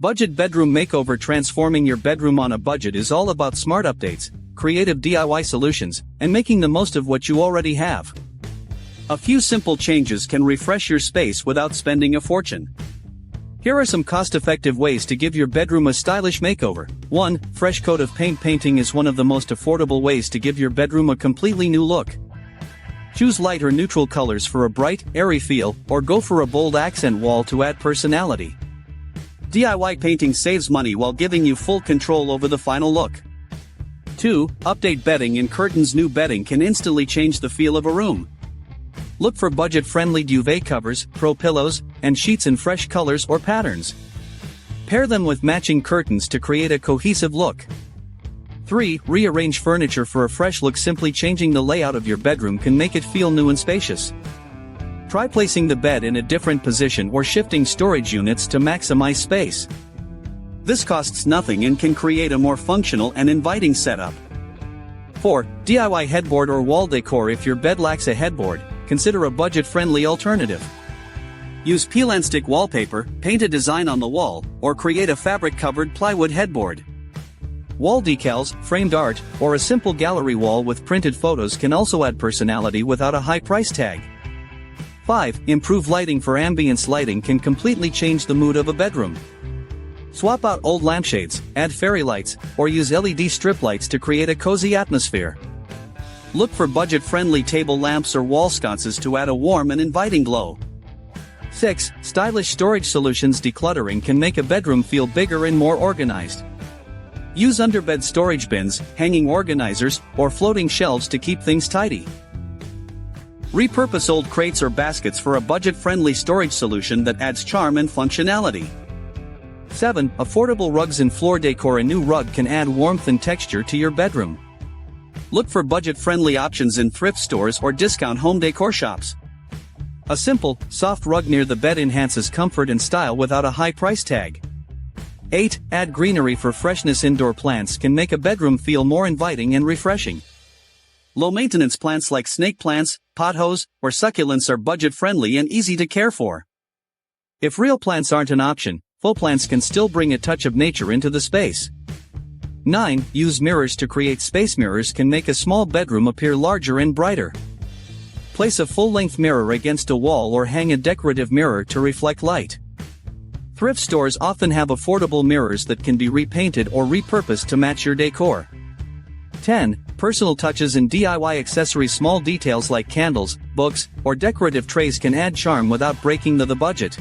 Budget Bedroom Makeover. Transforming your bedroom on a budget is all about smart updates, creative DIY solutions, and making the most of what you already have. A few simple changes can refresh your space without spending a fortune. Here are some cost-effective ways to give your bedroom a stylish makeover. 1. Fresh coat of paint. Painting is one of the most affordable ways to give your bedroom a completely new look. Choose light or neutral colors for a bright, airy feel, or go for a bold accent wall to add personality. DIY painting saves money while giving you full control over the final look. 2. Update bedding and curtains. New bedding can instantly change the feel of a room. Look for budget-friendly duvet covers, pro pillows, and sheets in fresh colors or patterns. Pair them with matching curtains to create a cohesive look. 3. Rearrange furniture for a fresh look. Simply changing the layout of your bedroom can make it feel new and spacious. Try placing the bed in a different position or shifting storage units to maximize space. This costs nothing and can create a more functional and inviting setup. 4. DIY headboard or wall decor. If your bed lacks a headboard, consider a budget-friendly alternative. Use peel-and-stick wallpaper, paint a design on the wall, or create a fabric-covered plywood headboard. Wall decals, framed art, or a simple gallery wall with printed photos can also add personality without a high price tag. 5. Improve lighting. For ambience lighting can completely change the mood of a bedroom. Swap out old lampshades, add fairy lights, or use LED strip lights to create a cozy atmosphere. Look for budget-friendly table lamps or wall sconces to add a warm and inviting glow. 6. Stylish storage solutions. Decluttering can make a bedroom feel bigger and more organized. Use underbed storage bins, hanging organizers, or floating shelves to keep things tidy. Repurpose old crates or baskets for a budget-friendly storage solution that adds charm and functionality. 7. Affordable rugs and floor decor. A new rug can add warmth and texture to your bedroom. Look for budget-friendly options in thrift stores or discount home decor shops. A simple, soft rug near the bed enhances comfort and style without a high price tag. 8. Add greenery for freshness. Indoor plants can make a bedroom feel more inviting and refreshing. Low-maintenance plants like snake plants, pothos, or succulents are budget-friendly and easy to care for. If real plants aren't an option, faux plants can still bring a touch of nature into the space. 9. Use mirrors to create space. Mirrors can make a small bedroom appear larger and brighter. Place a full-length mirror against a wall or hang a decorative mirror to reflect light. Thrift stores often have affordable mirrors that can be repainted or repurposed to match your decor. 10. Personal touches and DIY accessories. Small details like candles, books, or decorative trays can add charm without breaking the budget.